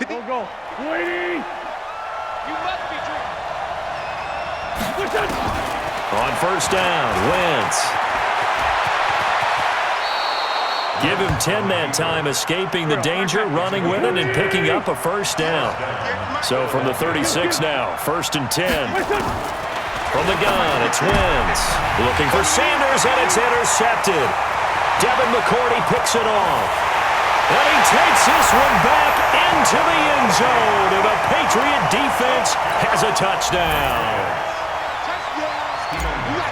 baby. Go. Waiting. You must be dreaming. On first down, Wentz. Give him 10 that time, escaping the danger, running with it, and picking up a first down. So from the 36 now, first and 10. From the gun, it's Wentz. Looking for Sanders, and it's intercepted. Devin McCourty picks it off. And he takes this one back into the end zone, and the Patriot defense has a touchdown.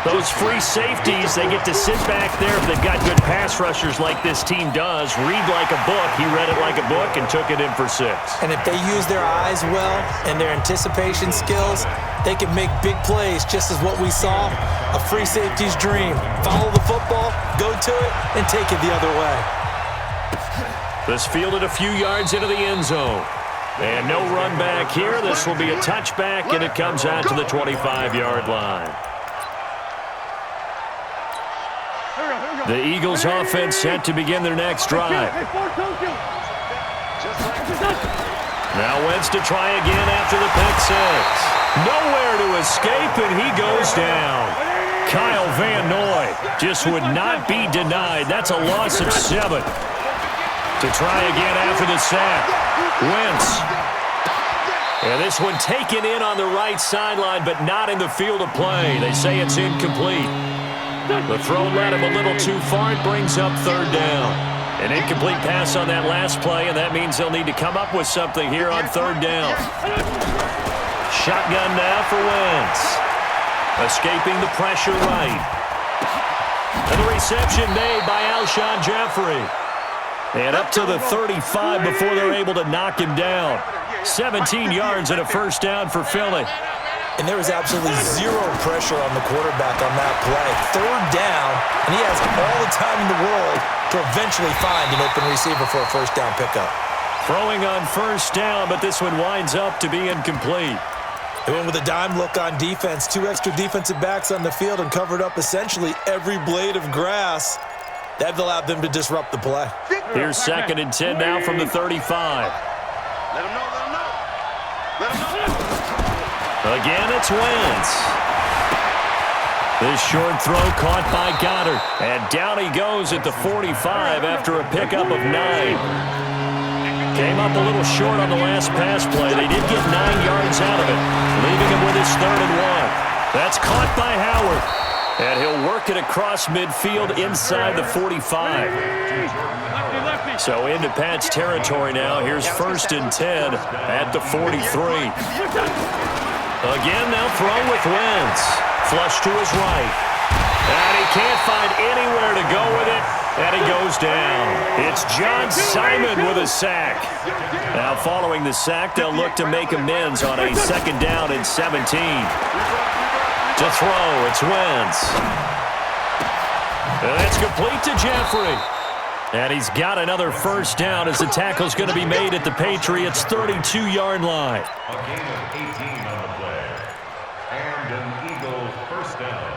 Those free safeties, they get to sit back there if they've got good pass rushers like this team does. Read like a book. He read it like a book and took it in for 6. And if they use their eyes well and their anticipation skills, they can make big plays, just as what we saw, a free safety's dream. Follow the football, go to it, and take it the other way. This fielded a few yards into the end zone. And no run back here. This will be a touchback, and it comes out to the 25-yard line. The Eagles offense set to begin their next drive. Now Wentz to try again after the pick 6. Nowhere to escape, and he goes down. Kyle Van Noy just would not be denied. That's a loss of 7. To try again after the sack. Wentz. And this one taken in on the right sideline, but not in the field of play. They say it's incomplete. The throw led him a little too far. It brings up third down. An incomplete pass on that last play, and that means they'll need to come up with something here on third down. Shotgun now for Wentz. Escaping the pressure right. And the reception made by Alshon Jeffrey. And up to the 35 before they're able to knock him down. 17 yards and a first down for Philly. And there was absolutely zero pressure on the quarterback on that play. Third down, and he has all the time in the world to eventually find an open receiver for a first down pickup. Throwing on first down, but this one winds up to be incomplete. They went with a dime look on defense. 2 extra defensive backs on the field and covered up essentially every blade of grass. That allowed them to disrupt the play. Here's second and 10 now from the 35. Let him know, let him know. Let him know. Again, it's Wentz. This short throw caught by Goddard. And down he goes at the 45 after a pickup of 9. Came up a little short on the last pass play. They did get 9 yards out of it, leaving him with his third and 1. That's caught by Howard. And he'll work it across midfield inside the 45. So into Pat's territory now. Here's first and 10 at the 43. Again, now throw with Wentz. Flush to his right. And he can't find anywhere to go with it. And he goes down. It's John Simon with a sack. Now following the sack, they'll look to make amends on a second down and 17. To throw, it's Wentz. And that's complete to Jeffrey. And he's got another first down as the tackle's going to be made at the Patriots' 32-yard line. A gain of 18 on the play. And an Eagles first down.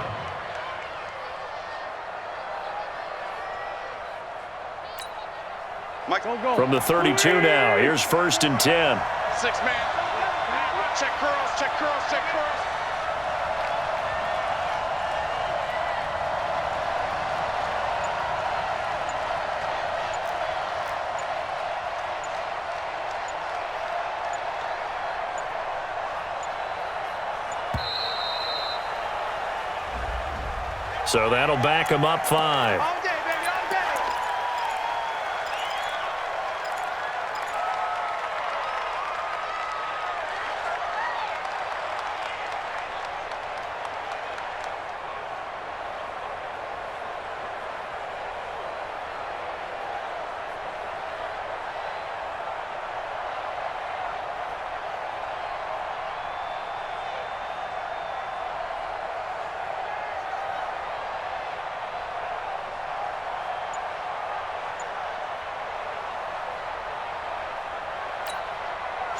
From the 32 now, here's first and 10. 6-man. Check curls, check curls, check curls. So that'll back him up 5. All day, baby, all day.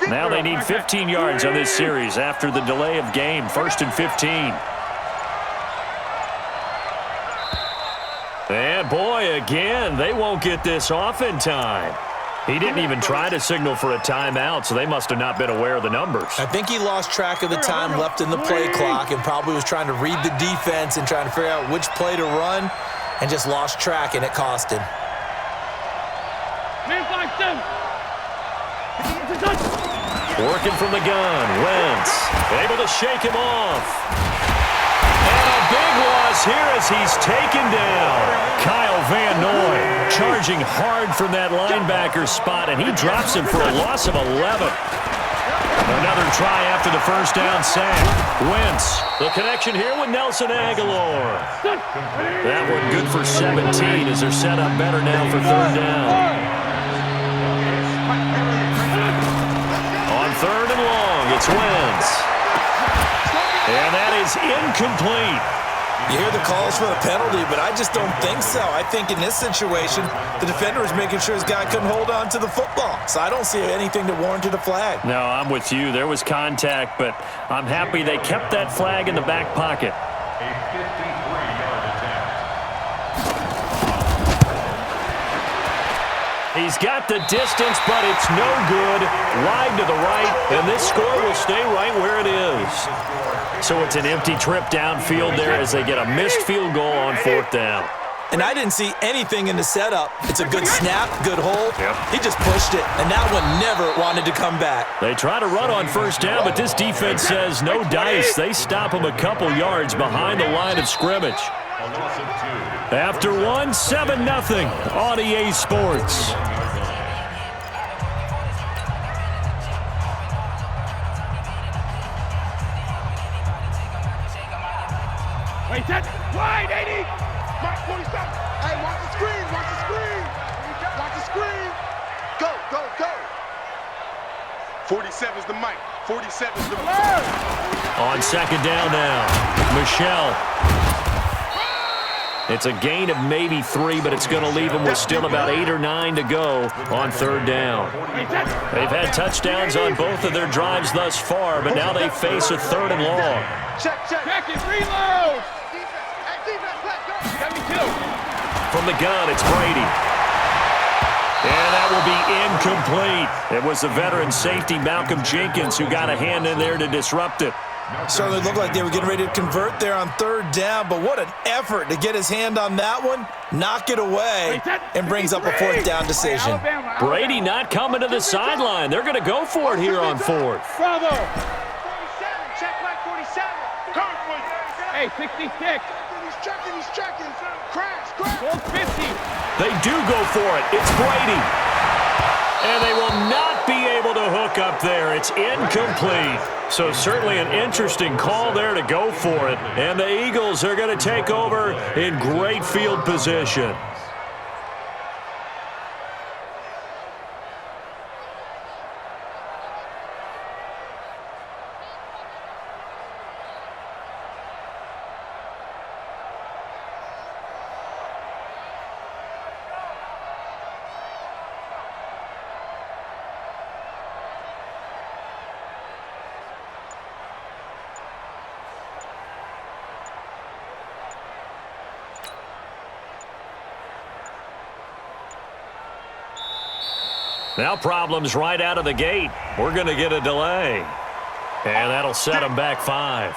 Now they need 15 yards on this series after the delay of game. First and 15. And boy, again, they won't get this off in time. He didn't even try to signal for a timeout, so they must have not been aware of the numbers. I think he lost track of the time left in the play clock and probably was trying to read the defense and trying to figure out which play to run and just lost track, and it cost him. Working from the gun, Wentz able to shake him off. And a big loss here as he's taken down. Kyle Van Noy charging hard from that linebacker spot, and he drops him for a loss of 11. Another try after the first down sack. Wentz, the connection here with Nelson Aguilar. That one good for 17 as they're set up better now for third down. On third and long, it's Wentz. And that is incomplete. You hear the calls for the penalty, but I just don't think so. I think in this situation, the defender was making sure his guy couldn't hold on to the football. So I don't see anything that warranted a flag. No, I'm with you. There was contact, but I'm happy they kept that flag in the back pocket. A 53-yard attempt. He's got the distance, but it's no good. Wide to the right, and this score will stay right where it is. So it's an empty trip downfield there as they get a missed field goal on fourth down. And I didn't see anything in the setup. It's a good snap, good hold. Yep. He just pushed it, and that one never wanted to come back. They try to run on first down, but this defense says no dice. They stop him a couple yards behind the line of scrimmage. After one, 7-0 on EA Sports. Wait, that's wide, 80. Mark 47. Hey, watch the screen, watch the screen. Watch the screen. Go, go, go. 47's the mic. 47's the mic. On second down now, Michelle. It's a gain of maybe 3, but it's going to leave them with still about 8 or 9 to go on third down. They've had touchdowns on both of their drives thus far, but now they face a third and long. Check, check. Check it, reload. From the gun, it's Brady. And that will be incomplete. It was the veteran safety, Malcolm Jenkins, who got a hand in there to disrupt it. Certainly looked like they were getting ready to convert there on third down, but what an effort to get his hand on that one, knock it away, and brings up a fourth down decision. Brady not coming to the sideline. They're going to go for it here on fourth. Bravo. 47, check back 47. Hey, 66. He's checking. Crash. Gold 50. They do go for it. It's Brady. And they will not be able to hook up there. It's incomplete. So certainly an interesting call there to go for it. And the Eagles are going to take over in great field position. Now problems right out of the gate. We're going to get a delay. And that'll set them back 5.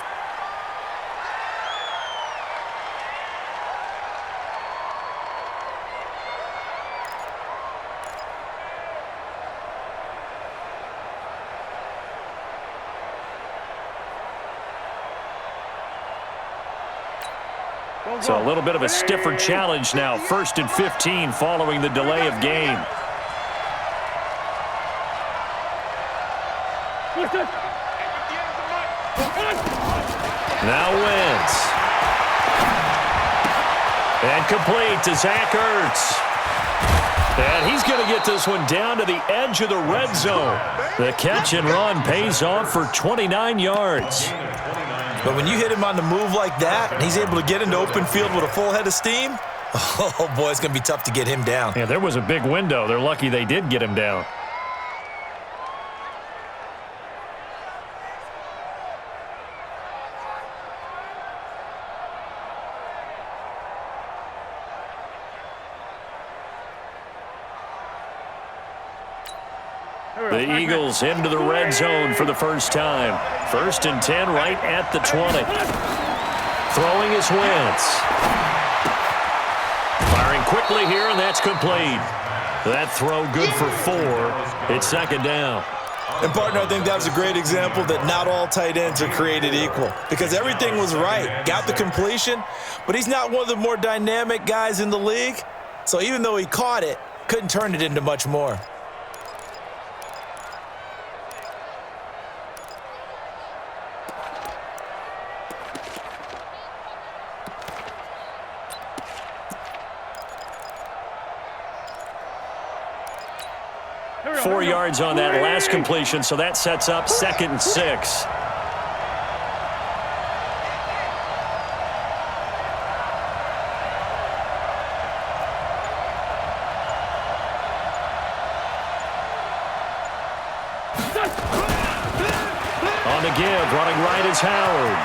So a little bit of a stiffer challenge now. 1st and 15 following the delay of game. Now Wentz. And complete to Zach Ertz. And he's going to get this one down to the edge of the red zone. The catch and run pays off for 29 yards. But when you hit him on the move like that, and he's able to get into open field with a full head of steam, oh boy, it's going to be tough to get him down. Yeah, there was a big window. They're lucky they did get him down. The Eagles into the red zone for the first time. 1st and 10 right at the 20. Throwing is Wentz. Firing quickly here, and that's complete. That throw good for 4. It's 2nd down. And, partner, I think that was a great example that not all tight ends are created equal because everything was right. Got the completion, but he's not one of the more dynamic guys in the league. So even though he caught it, couldn't turn it into much more. Four yards on that last completion, so that sets up 2nd and 6. On the give, running right is Howard.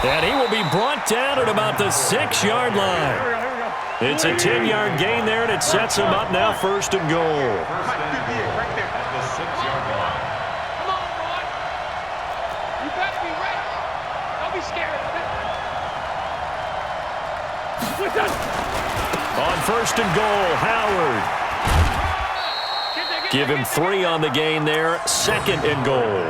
And he will be brought down at about the 6-yard line. It's a 10-yard gain there, and it sets him up now 1st and goal. At the 6-yard line. Come on, Ron. You better be ready. Don't be scared. On 1st and goal, Howard. Give him 3 on the gain there, 2nd and goal.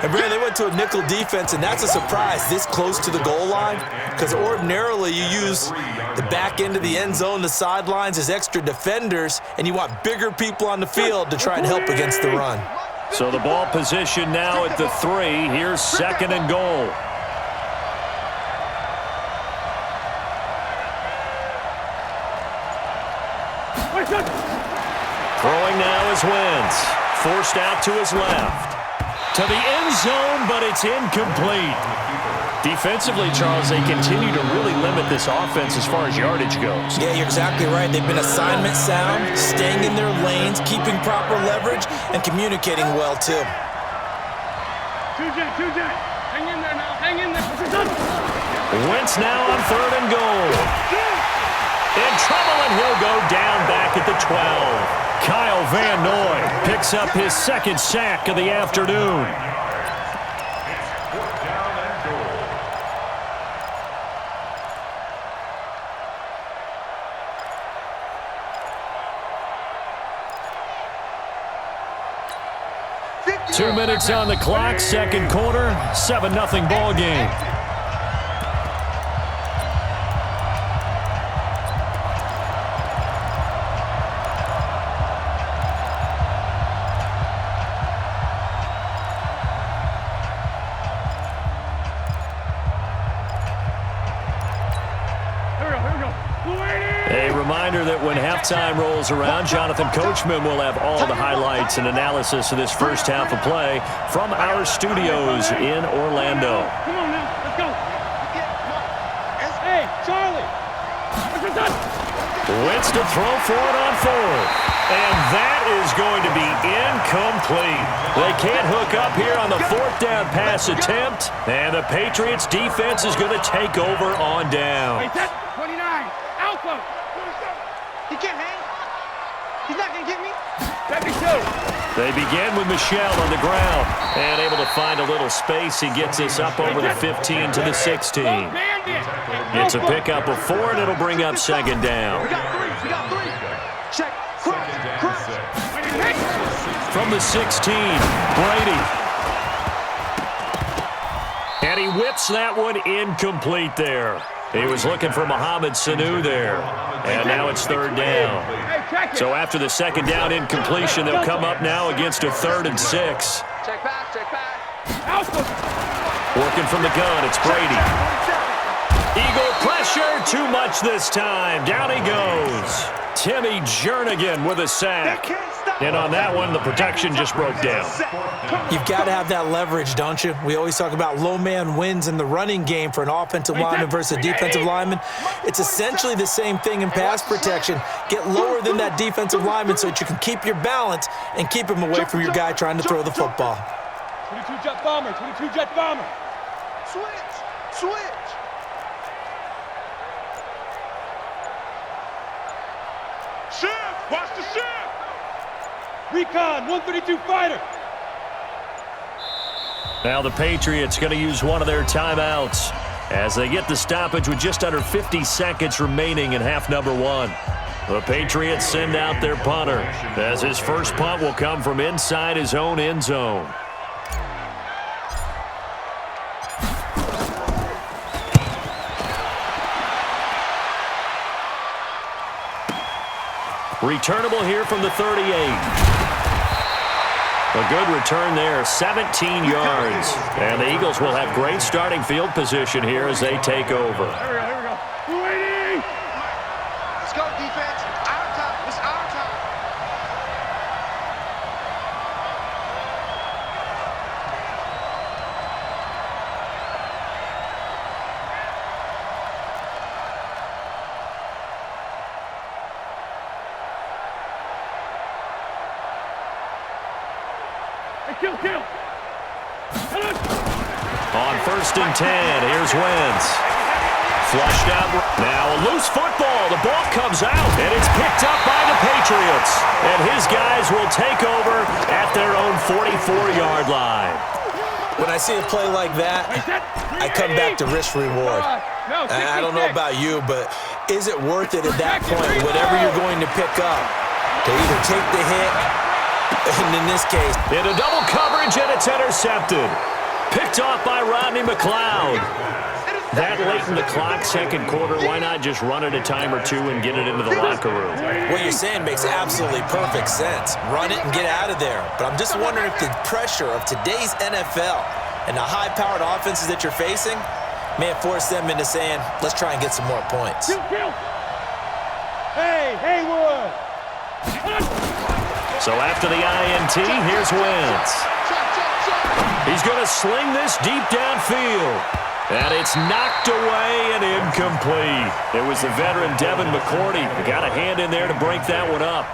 And, Brandon, they went to a nickel defense, and that's a surprise this close to the goal line because ordinarily you use the back end of the end zone, the sidelines as extra defenders, and you want bigger people on the field to try and help against the run. So the ball position now at the 3. Here's 2nd and goal. Throwing now is Wentz. Forced out to his left. To the end zone, but it's incomplete. Defensively, Charles, they continue to really limit this offense as far as yardage goes. Yeah, you're exactly right. They've been assignment sound, staying in their lanes, keeping proper leverage, and communicating well, too. 2J. Hang in there now. Hang in there. Wentz now on 3rd and goal. In trouble, and he'll go down back at the 12. Kyle Van Noy picks up his 2nd sack of the afternoon. It's 4th down and goal. Two minutes on the clock, 2nd quarter, 7-0 ball game. A reminder that when halftime rolls around, Jonathan Coachman will have all the highlights and analysis of this first half of play from our studios in Orlando. Come on now. Let's go. Hey, Charlie. Wentz to throw for it on 4th. And that is going to be incomplete. They can't hook up here on the 4th down pass attempt. And the Patriots defense is going to take over on down. Hey, set. 29. Alpha. 27. He can't hang. He's not going to get me. 72. They begin with Michel on the ground. And able to find a little space. He gets us up over the 15 to the 16. It's a pickup of 4, and it'll bring up 2nd down. We got three. Check. From the 16, Brady. And he whips that one incomplete there. He was looking for Mohamed Sanu there. And now it's 3rd down. So after the 2nd down incompletion, they'll come up now against a 3rd and 6. Check back. Working from the gun, it's Brady. Eagle pressure, too much this time. Down he goes. Timmy Jernigan with a sack. And on that one, the protection just broke down. You've got to have that leverage, don't you? We always talk about low man wins in the running game for an offensive lineman versus a defensive lineman. It's essentially the same thing in pass protection. Get lower than that defensive lineman so that you can keep your balance and keep him away from your guy trying to throw the football. 22 jet bomber. Switch. Shift. Watch the shift. Recon, 132 fighter. Now the Patriots going to use one of their timeouts as they get the stoppage with just under 50 seconds remaining in half number one. The Patriots send out their punter as his first punt will come from inside his own end zone. Returnable here from the 38. A good return there, 17 yards. And the Eagles will have great starting field position here as they take over. Here we go. 280. Let's go, defense. Our time. It's our time. Kill. On 1st and 10, here's Wentz. Flushed out. Now a loose football. The ball comes out, and it's picked up by the Patriots. And his guys will take over at their own 44-yard line. When I see a play like that, I come back to risk-reward. I don't know about you, but is it worth it at that point, whatever you're going to pick up, to either take the hit, and in this case, into double coverage, and it's intercepted. Picked off by Rodney McLeod. That late in the clock, second quarter, why not just run it a time or two and get it into the locker room? What you're saying makes absolutely perfect sense. Run it and get out of there. But I'm just wondering if the pressure of today's NFL and the high-powered offenses that you're facing may have forced them into saying, let's try and get some more points. Hey, Haywood. So after the INT, here's Wentz. He's going to sling this deep downfield. And it's knocked away and incomplete. It was the veteran Devin McCourty who got a hand in there to break that one up.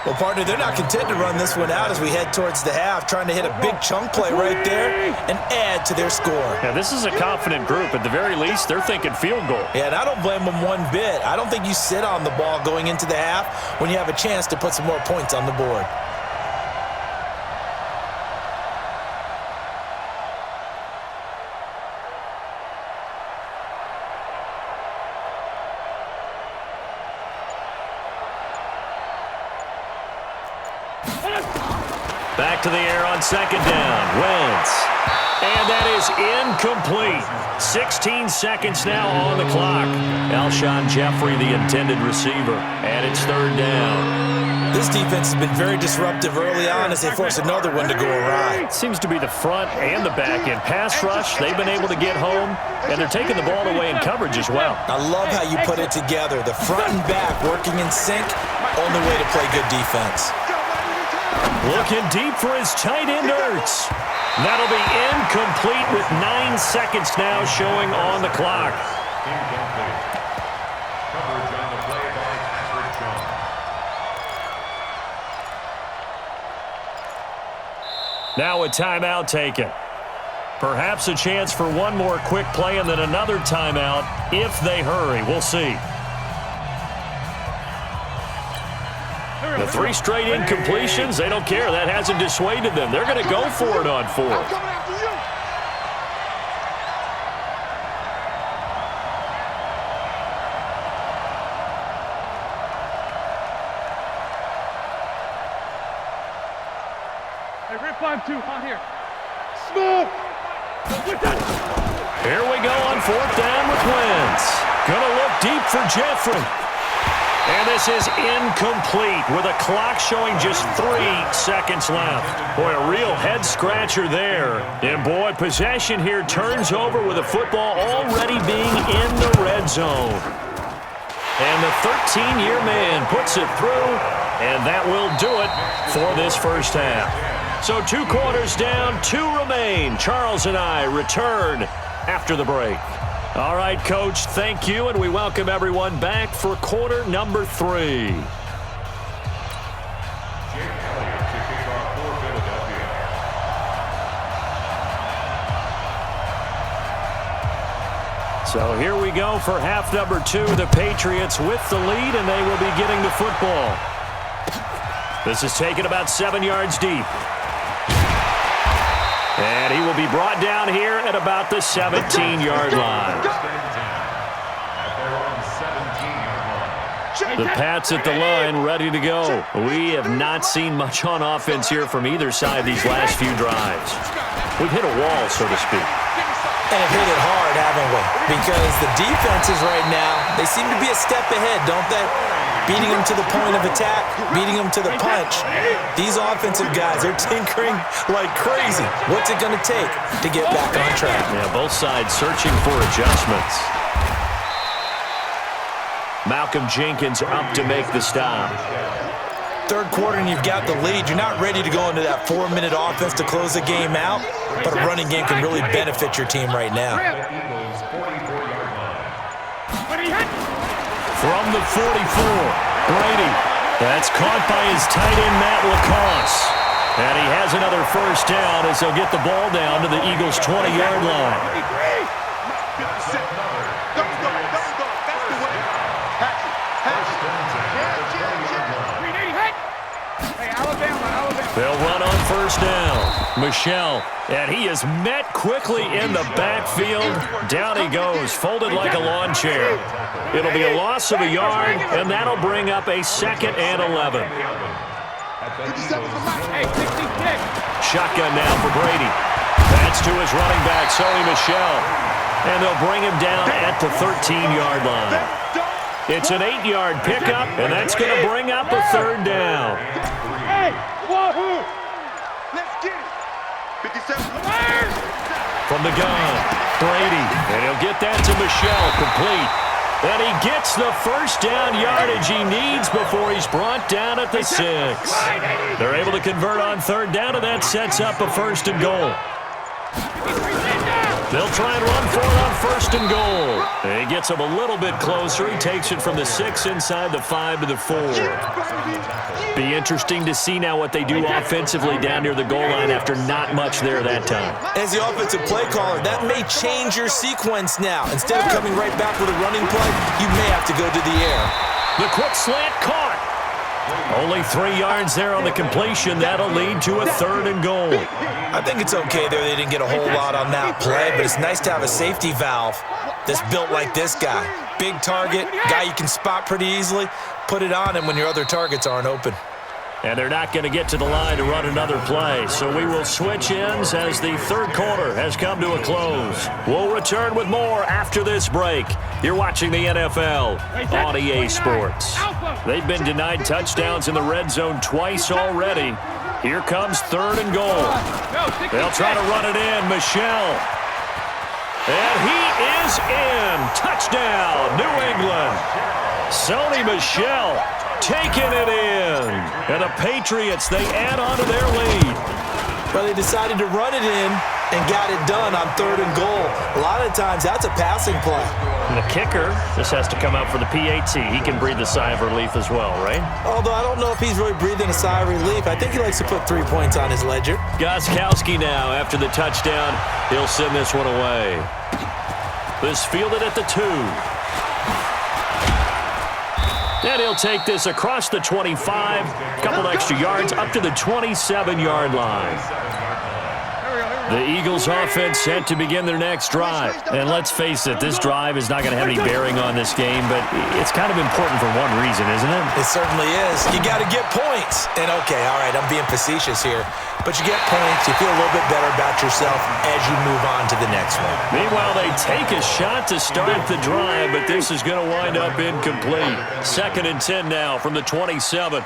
Well, partner, they're not content to run this one out as we head towards the half, trying to hit a big chunk play right there and add to their score. Yeah, this is a confident group. At the very least, they're thinking field goal. Yeah, and I don't blame them one bit. I don't think you sit on the ball going into the half when you have a chance to put some more points on the board. Back to the air on second down. Wentz. And that is incomplete. 16 seconds now on the clock. Alshon Jeffrey, the intended receiver. And it's third down. This defense has been very disruptive early on as they force another one to go awry. It seems to be the front and the back end. Pass rush, they've been able to get home, and they're taking the ball away in coverage as well. I love how you put it together. The front and back working in sync, only way to play good defense. Looking deep for his tight end, Ertz. That'll be incomplete with 9 seconds now showing on the clock. Incomplete. Coverage on the play by Patrick Jones. Now a timeout taken. Perhaps a chance for one more quick play and then another timeout if they hurry. We'll see. The 3 straight incompletions, they don't care. That hasn't dissuaded them. They're going to go for it on 4th. Hey, Rip 5-2, on here. Smoke! Here we go on 4th down with Wentz. Gonna look deep for Jeffrey. And this is incomplete with a clock showing just 3 seconds left. Boy, a real head-scratcher there. And, boy, possession here turns over with the football already being in the red zone. And the 13-year man puts it through, and that will do it for this first half. So 2 quarters down, 2 remain. Charles and I return after the break. All right, Coach, thank you, and we welcome everyone back for quarter number 3. Jake Elliott to kick off for Philadelphia. So here we go for half number 2. The Patriots with the lead, and they will be getting the football. This is taken about 7 yards deep. And he will be brought down here at about the 17-yard line. The Pats at the line, ready to go. We have not seen much on offense here from either side these last few drives. We've hit a wall, so to speak. And have hit it hard, haven't we? Because the defenses right now, they seem to be a step ahead, don't they? Beating them to the point of attack, beating them to the punch. These offensive guys are tinkering like crazy. What's it going to take to get back on track? Yeah, both sides searching for adjustments. Malcolm Jenkins up to make the stop. Third quarter and you've got the lead. You're not ready to go into that 4-minute offense to close the game out, but a running game can really benefit your team right now. From the 44, Brady. That's caught by his tight end, Matt Lacoste. And he has another first down as they'll get the ball down to the Eagles' 20-yard line. They'll run on first down. Michel, and he is met quickly in the backfield. Down he goes, folded like a lawn chair. It'll be a loss of a yard, and that'll bring up a 2nd and 11. Shotgun now for Brady. That's to his running back, Sony Michel. And they'll bring him down at the 13-yard line. It's an 8-yard pickup, and that's going to bring up a 3rd down. Wahoo! Let's get it. 57. From the gun, Brady, and he'll get that to Michel, complete. And he gets the first down yardage he needs before he's brought down at the 6. They're able to convert on 3rd down, and that sets up a 1st and goal. They'll try and run for it on 1st and goal. And he gets him a little bit closer. He takes it from the 6 inside the 5 to the 4. Be interesting to see now what they do offensively down near the goal line after not much there that time. As the offensive play caller, that may change your sequence now. Instead of coming right back with a running play, you may have to go to the air. The quick slant caught. Only 3 yards there on the completion. That'll lead to a 3rd and goal. I think it's okay there. They didn't get a whole lot on that play, but it's nice to have a safety valve that's built like this guy. Big target, guy you can spot pretty easily. Put it on him when your other targets aren't open. And they're not going to get to the line to run another play. So we will switch ends as the 3rd quarter has come to a close. We'll return with more after this break. You're watching the NFL on EA Sports. They've been denied touchdowns in the red zone twice already. Here comes 3rd and goal. They'll try to run it in. Michel. And he is in. Touchdown, New England. Sony Michel taking it in. And the Patriots, they add on to their lead. Well, they decided to run it in and got it done on 3rd and goal. A lot of times, that's a passing play. And the kicker, this has to come out for the PAT. He can breathe a sigh of relief as well, right? Although I don't know if he's really breathing a sigh of relief. I think he likes to put 3 points on his ledger. Gostkowski now, after the touchdown, he'll send this one away. This fielded at the 2. And he'll take this across the 25, a couple extra yards, up to the 27-yard line. The Eagles offense set to begin their next drive. And let's face it, this drive is not going to have any bearing on this game, but it's kind of important for one reason, isn't it? It certainly is. You got to get points. And okay, all right, I'm being facetious here, but you get points, you feel a little bit better about yourself as you move on to the next one. Meanwhile, they take a shot to start the drive, but this is going to wind up incomplete. 2nd and 10 now from the 27.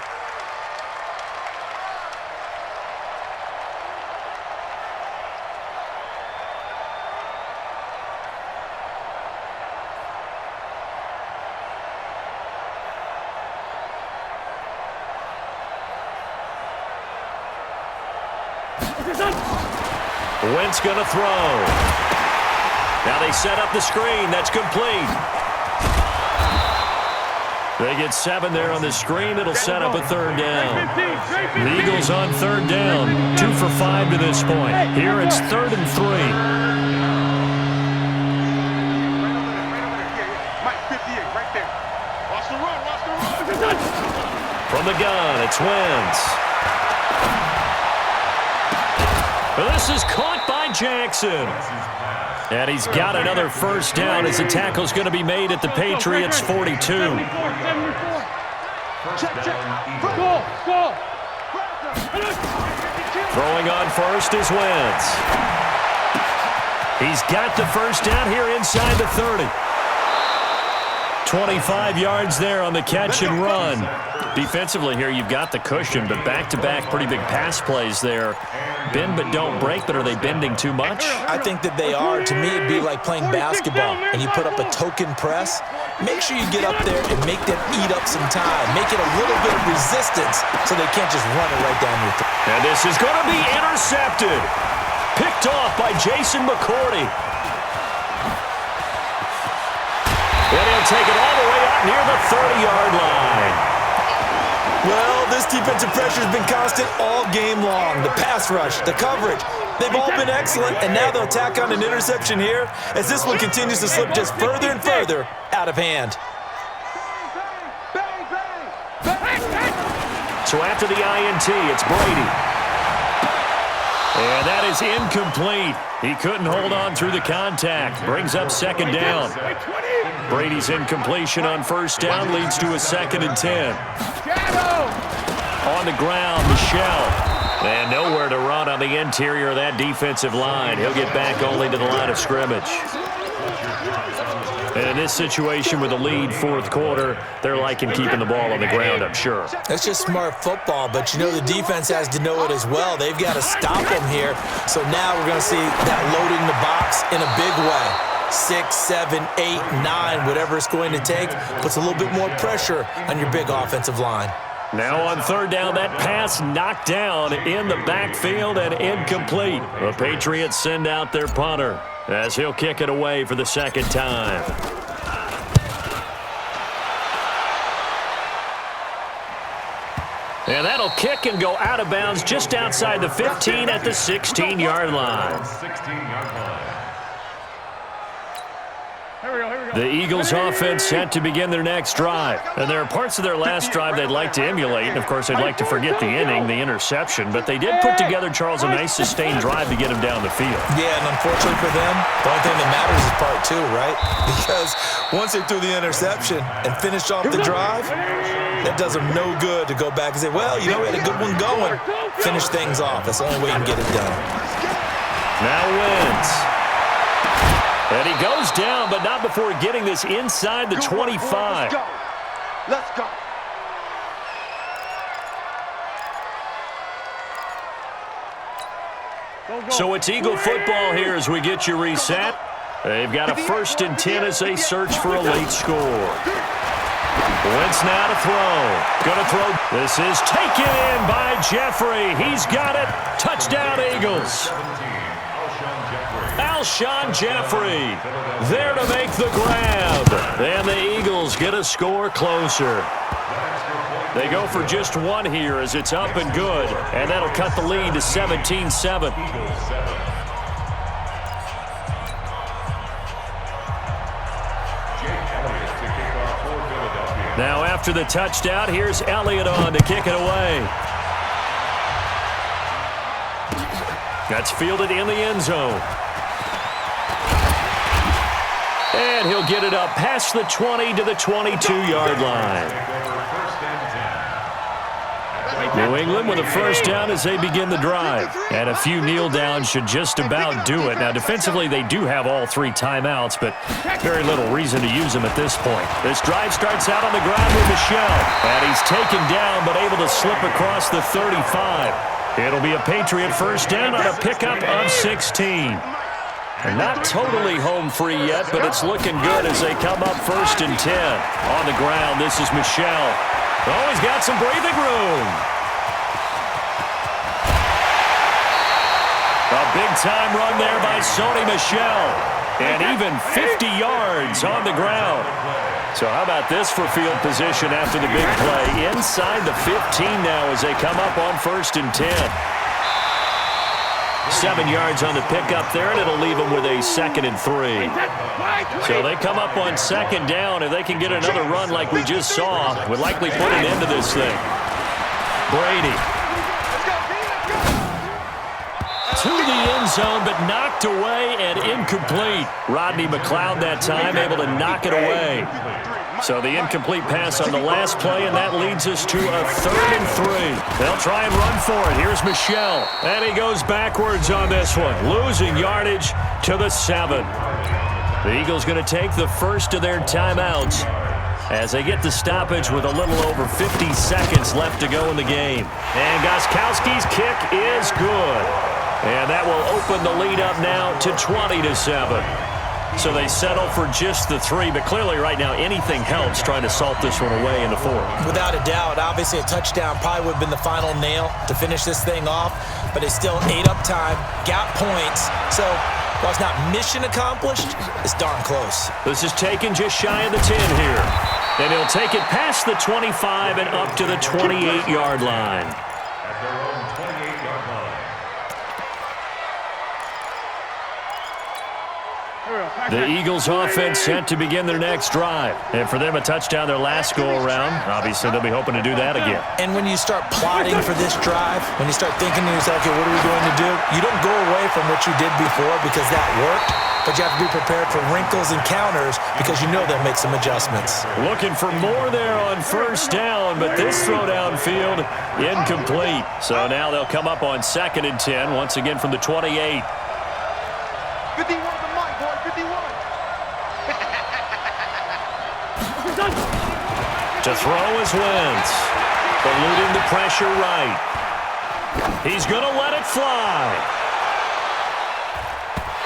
Wentz going to throw. Now they set up the screen. That's complete. They get 7 there on the screen. It'll set up a 3rd down. The Eagles on 3rd down. 2 for 5 to this point. Here it's 3rd and 3. From From the gun, it's Wentz. This is caught by Jackson. And he's got another first down as the tackle's going to be made at the Patriots' 42. Throwing on first is Wentz. He's got the first down here inside the 30. 25 yards there on the catch and run. Defensively here, you've got the cushion, but back-to-back pretty big pass plays there. Bend but don't break, but are they bending too much? I think that they are. To me, it'd be like playing basketball, and you put up a token press. Make sure you get up there and make them eat up some time. Make it a little bit of resistance so they can't just run it right down your throat. And this is going to be intercepted. Picked off by Jason McCourty. And he'll take it all the way out near the 30-yard line. Well, this defensive pressure has been constant all game long. The pass rush, the coverage, they've all been excellent, and now they'll tack on an interception here as this one continues to slip just further and further out of hand. So after the INT, it's Brady. And that is incomplete. He couldn't hold on through the contact. Brings up second down. Brady's incompletion on first down leads to a 2nd and 10. On the ground, Michel. And nowhere to run on the interior of that defensive line. He'll get back only to the line of scrimmage. And in this situation with a lead fourth quarter, they're liking keeping the ball on the ground, I'm sure. That's just smart football, but you know the defense has to know it as well. They've got to stop them here. So now we're going to see that loading the box in a big way. 6, 7, 8, 9, whatever it's going to take, puts a little bit more pressure on your big offensive line. Now on third down, that pass knocked down in the backfield and incomplete. The Patriots send out their punter as he'll kick it away for the second time. And that'll kick and go out of bounds just outside the 15 at the 16-yard line. The Eagles offense set to begin their next drive. And there are parts of their last drive they'd like to emulate. And, of course, they'd like to forget the inning, the interception. But they did put together, Charles, a nice sustained drive to get him down the field. Yeah, and unfortunately for them, the only thing that matters is part 2, right? Because once they threw the interception and finished off the drive, that does them no good to go back and say, well, you know, we had a good one going. Finish things off. That's the only way you can get it done. Now Wentz. And he goes down, but not before getting this inside the 25. Let's go. So it's Eagle football here as we get you reset. They've got a 1st and 10 as they search for a late score. Wentz now to throw. Going to throw. This is taken in by Jeffrey. He's got it. Touchdown, Eagles. Alshon Jeffrey there to make the grab. And the Eagles get a score closer. They go for just one here as it's up and good. And that'll cut the lead to 17-7. Now after the touchdown, here's Elliott on to kick it away. That's fielded in the end zone. And he'll get it up past the 20 to the 22-yard line. New England with a first down as they begin the drive. And a few kneel downs should just about do it. Now, defensively, they do have all 3 timeouts, but very little reason to use them at this point. This drive starts out on the ground with Michel. And he's taken down, but able to slip across the 35. It'll be a Patriot first down on a pickup of 16. And not totally home free yet, but it's looking good as they come up 1st and 10. On the ground, this is Michel. Oh, he's got some breathing room. A big-time run there by Sony Michel. And even 50 yards on the ground. So how about this for field position after the big play? Inside the 15 now as they come up on 1st and 10. 7 yards on the pickup there, and it'll leave them with a 2nd and 3. So they come up on 2nd down. If they can get another run like we just saw, would likely put an end to this thing. Brady. To the end zone, but knocked away and incomplete. Rodney McLeod that time able to knock it away. So the incomplete pass on the last play, and that leads us to a 3rd and 3. They'll try and run for it. Here's Michel. And he goes backwards on this one, losing yardage to the 7. The Eagles going to take the first of their timeouts as they get the stoppage with a little over 50 seconds left to go in the game. And Gostkowski's kick is good. And that will open the lead up now to 20-7. So they settle for just the 3, but clearly right now anything helps trying to salt this one away in the 4. Without a doubt, obviously a touchdown probably would have been the final nail to finish this thing off, but it's still ate up time, got points, so while it's not mission accomplished, it's darn close. This is taken just shy of the 10 here. And he'll take it past the 25 and up to the 28-yard line. At their own 28-yard line. The Eagles offense set to begin their next drive. And for them, a touchdown their last go-around. Obviously, they'll be hoping to do that again. And when you start plotting for this drive, when you start thinking to yourself, okay, what are we going to do? You don't go away from what you did before because that worked, but you have to be prepared for wrinkles and counters because you know they'll make some adjustments. Looking for more there on 1st down, but this throw downfield incomplete. So now they'll come up on 2nd and 10, once again from the 28. 51 to Mike, boy, 51. To throw is Wentz. Eluding the pressure right. He's going to let it fly.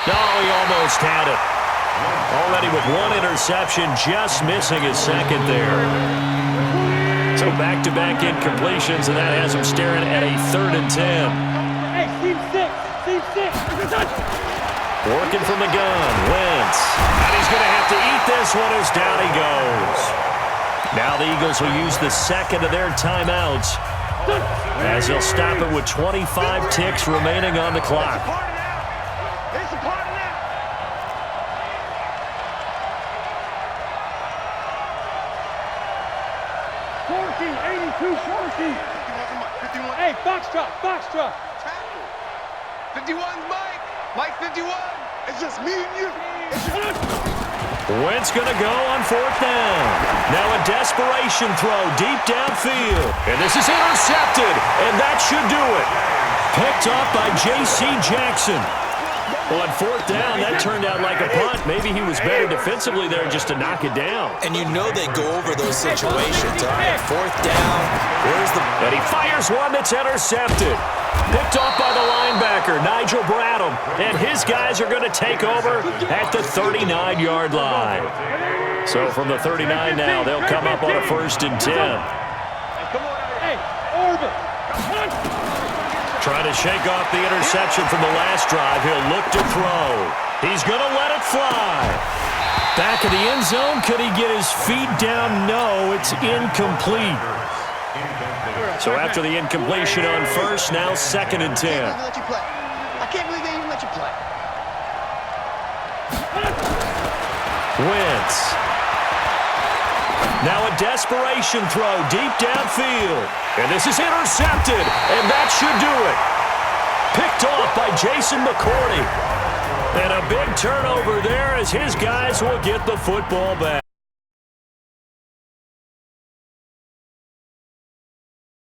No, he almost had it. Already with 1 interception, just missing his 2nd there. So back-to-back incompletions, and that has him staring at a 3rd and 10. Hey, team 6. Working from the gun, Wentz. And he's going to have to eat this one as down he goes. Now the Eagles will use the 2nd of their timeouts as they'll stop it with 25 ticks remaining on the clock. It's a party now. Hey, Foxtrot. 51's Mike. Mike 51. It's just me and you. Wentz going to go on 4th down. Now a desperation throw deep downfield. And this is intercepted, and that should do it. Picked off by J.C. Jackson. On 4th down, that turned out like a punt. Maybe he was better defensively there just to knock it down. And you know they go over those situations. All right, 4th down. Where's the... And he fires one that's intercepted. Picked off by the linebacker, Nigel Bradham. And his guys are going to take over at the 39-yard line. So from the 39 now, they'll come up on a 1st and 10. Hey, Orbit. Trying to shake off the interception from the last drive. He'll look to throw. He's going to let it fly. Back of the end zone. Could he get his feet down? No, it's incomplete. So after the incompletion on 1st, now 2nd and 10. I can't believe they even let you play. Wentz. Now a desperation throw deep downfield. And this is intercepted, and that should do it. Picked off by Jason McCourty. And a big turnover there as his guys will get the football back.